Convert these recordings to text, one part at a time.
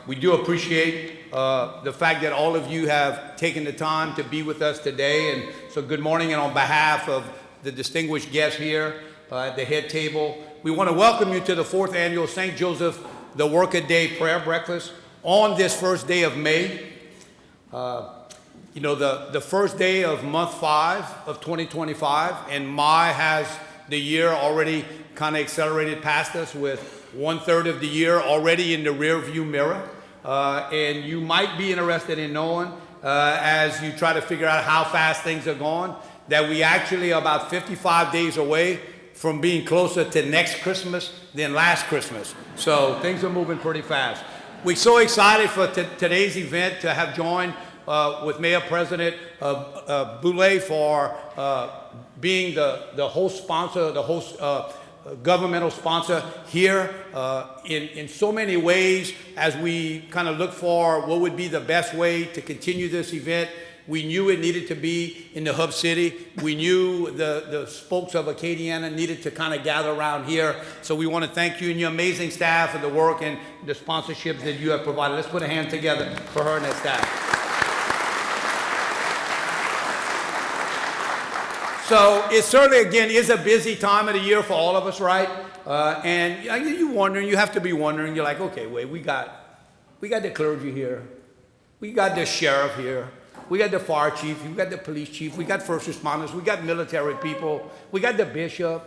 We do appreciate the fact that all of you have taken the time to be with us today. And so good morning, and on behalf of the distinguished guests here at the head table, we want to welcome you to the 4th annual St. Joseph the Workaday Prayer Breakfast on this first day of May. You know, the first day of month 5 of 2025, and May has the year already kind of accelerated past us with 1/3 of the year already in the rear view mirror. And you might be interested in knowing, as you try to figure out how fast things are going, that we actually are about 55 days away from being closer to next Christmas than last Christmas. So things are moving pretty fast. We're so excited for today's event to have joined with Mayor President Boulay for being the host sponsor, the host governmental sponsor here in so many ways. As we kind of look for what would be the best way to continue this event, we knew it needed to be in the hub city. We knew the spokes of Acadiana needed to kind of gather around here. So we want to thank you and your amazing staff for the work and the sponsorships that you have provided. Let's put a hand together for her and her staff. So it certainly, again, is a busy time of the year for all of us, right? And you're wondering, you have to be wondering, you're like, okay, wait, we got the clergy here. We got the sheriff here. We got the fire chief. We got the police chief. We got first responders. We got military people. We got the bishop.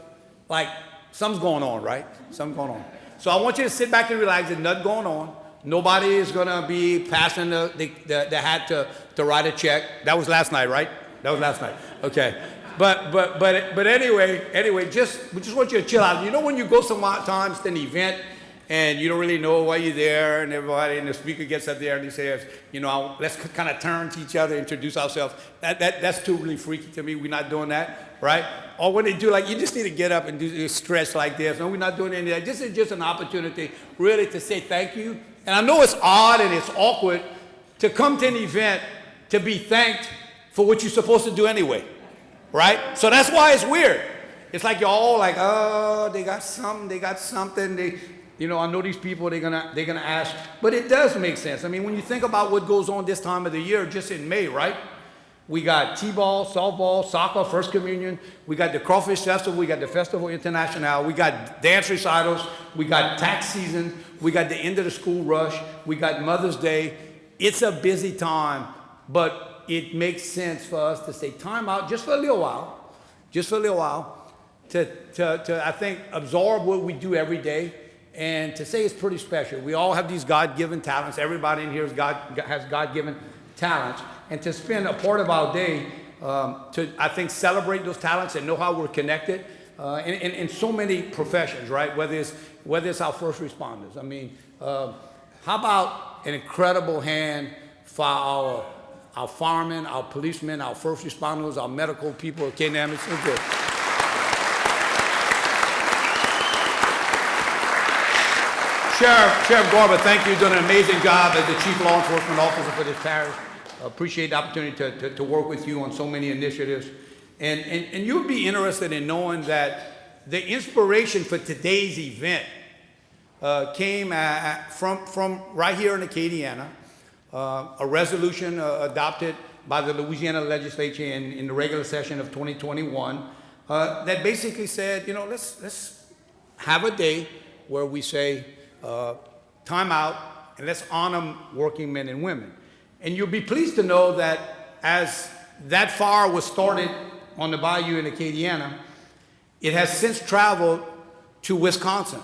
Like, something's going on, right? Something's going on. So I want you to sit back and relax. There's nothing going on. Nobody is going to be passing the hat to write a check. That was last night, right? That was last night. Okay. But anyway, we just want you to chill out. You know when you go sometimes to an event and you don't really know why you're there, and everybody and the speaker gets up there and he says, you know, let's kind of turn to each other, introduce ourselves. That's too really freaky to me. We're not doing that, right? Or when they do, like, you just need to get up and do stretch like this. No, we're not doing any of that. This is just an opportunity really to say thank you. And I know it's odd and it's awkward to come to an event to be thanked for what you're supposed to do anyway. Right? So that's why it's weird. It's like you're all like, oh, they got something. You know, I know these people, they're gonna ask. But it does make sense. I mean, when you think about what goes on this time of the year, just in May, right? We got T-ball, softball, soccer, First Communion. We got the Crawfish Festival. We got the Festival International. We got dance recitals. We got tax season. We got the end of the school rush. We got Mother's Day. It's a busy time, but it makes sense for us to say time out just for a little while, to I think, absorb what we do every day and to say it's pretty special. We all have these God-given talents. Everybody in here has God-given talents. And to spend a part of our day to, I think, celebrate those talents and know how we're connected in so many professions, right? Whether it's our first responders. I mean, how about an incredible hand for our firemen, our policemen, our first responders, our medical people. Okay, now it's so good. Sheriff Garber, thank you. You've done an amazing job as the Chief Law Enforcement Officer for this parish. Appreciate the opportunity to work with you on so many initiatives. And you'll be interested in knowing that the inspiration for today's event came from right here in Acadiana. A resolution adopted by the Louisiana legislature in the regular session of 2021 that basically said, you know, let's have a day where we say time out and let's honor working men and women. And you'll be pleased to know that as that fire was started on the bayou in Acadiana, it has since traveled to Wisconsin.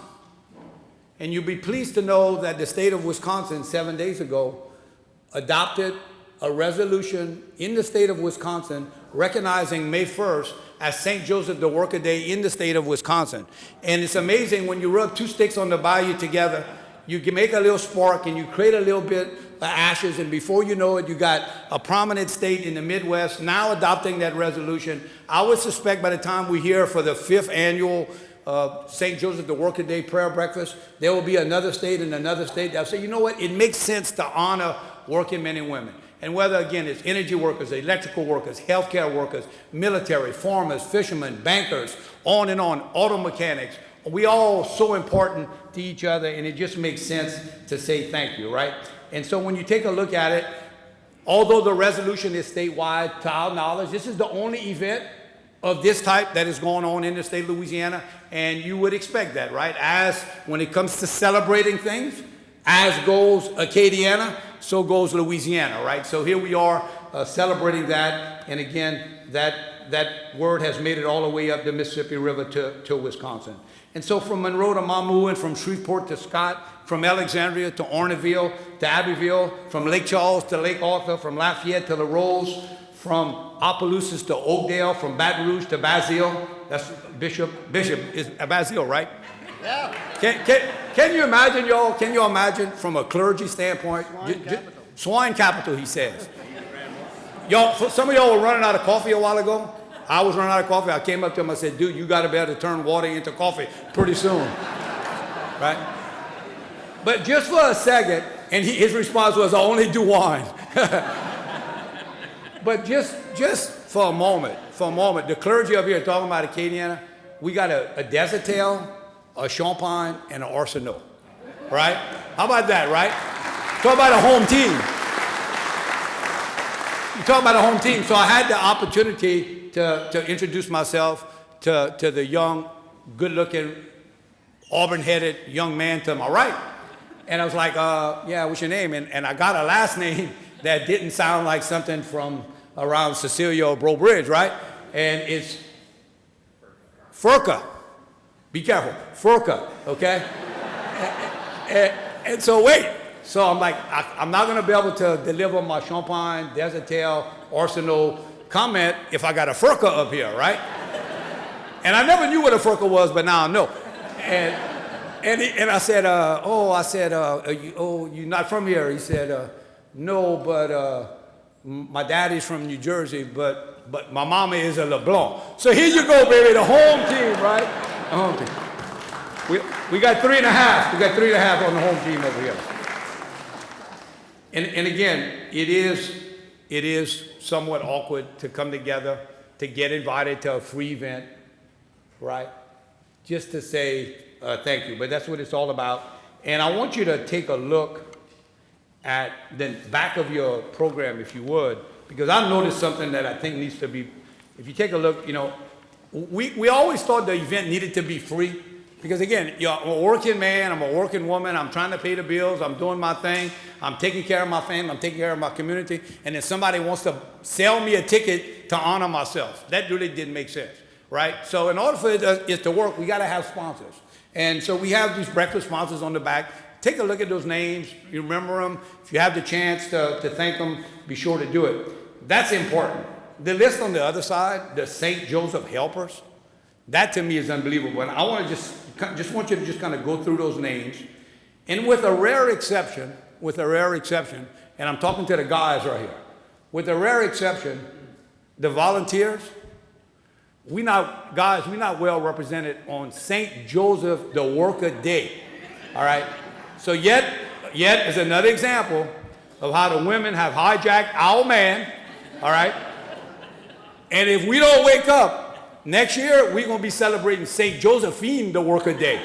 And you'll be pleased to know that the state of Wisconsin 7 days ago adopted a resolution in the state of Wisconsin recognizing May 1st as St. Joseph the Workaday in the state of Wisconsin. And it's amazing when you rub two sticks on the bayou together, you can make a little spark and you create a little bit of ashes, and before you know it, you got a prominent state in the Midwest now adopting that resolution. I would suspect by the time we're here for the 5th annual St. Joseph the Workaday Prayer Breakfast, there will be another state and another state that'll say, you know what, it makes sense to honor working men and women. And whether, again, it's energy workers, electrical workers, healthcare workers, military, farmers, fishermen, bankers, on and on, auto mechanics, we all so important to each other, and it just makes sense to say thank you, right? And so when you take a look at it, although the resolution is statewide, to our knowledge, this is the only event of this type that is going on in the state of Louisiana, and you would expect that, right? As when it comes to celebrating things, as goes Acadiana, so goes Louisiana, right? So here we are celebrating that, and again, that word has made it all the way up the Mississippi River to Wisconsin. And so from Monroe to Mamou, from Shreveport to Scott, from Alexandria to Orneville to Abbeville, from Lake Charles to Lake Arthur, from Lafayette to Larose, from Opelousas to Oakdale, from Baton Rouge to Basile. That's Bishop is Basile, right? Yeah. Can you imagine, y'all? Can you imagine from a clergy standpoint? Swine capital, he says. Y'all, some of y'all were running out of coffee a while ago. I was running out of coffee. I came up to him. I said, dude, you got to be able to turn water into coffee pretty soon, right? But just for a second, and his response was, I only do wine. But just for a moment, the clergy up here talking about Acadiana, we got a Desertel, a Champagne, and an Arsenault, right? How about that, right? Talk about a home team. You talk about a home team. So I had the opportunity to introduce myself to the young, good-looking, auburn-headed young man to my right. And I was like, yeah, what's your name? And I got a last name that didn't sound like something from around Cecilia or Bro Bridge, right? And it's Furka. Be careful, Furka, okay? and so wait. So I'm like, I'm not gonna be able to deliver my Champagne, Desertel, Arsenault comment if I got a Furka up here, right? And I never knew what a Furka was, but now I know. And I said, you're not from here? He said, no, but my daddy's from New Jersey, but my mama is a LeBlanc. So here you go, baby, the home team, right? The home team. We got 3.5. We got 3.5 on the home team over here. And again, it is somewhat awkward to come together, to get invited to a free event, right? Just to say thank you, but that's what it's all about. And I want you to take a look at the back of your program, if you would, because I noticed something that I think needs to be, if you take a look, you know, we always thought the event needed to be free, because again, I'm a working man, I'm a working woman, I'm trying to pay the bills, I'm doing my thing, I'm taking care of my family, I'm taking care of my community, and then somebody wants to sell me a ticket to honor myself. That really didn't make sense, right? So in order for it to work, we gotta have sponsors. And so we have these breakfast sponsors on the back. Take a look at those names, you remember them. If you have the chance to thank them, be sure to do it. That's important. The list on the other side, the St. Joseph Helpers, that to me is unbelievable. And I want to just want you to just kind of go through those names. And with a rare exception, and I'm talking to the guys right here, with a rare exception, the volunteers, we're not well represented on St. Joseph, the Worker Day, all right? So yet is another example of how the women have hijacked our man, all right? And if we don't wake up, next year we're gonna be celebrating St. Josephine, the Worker Day.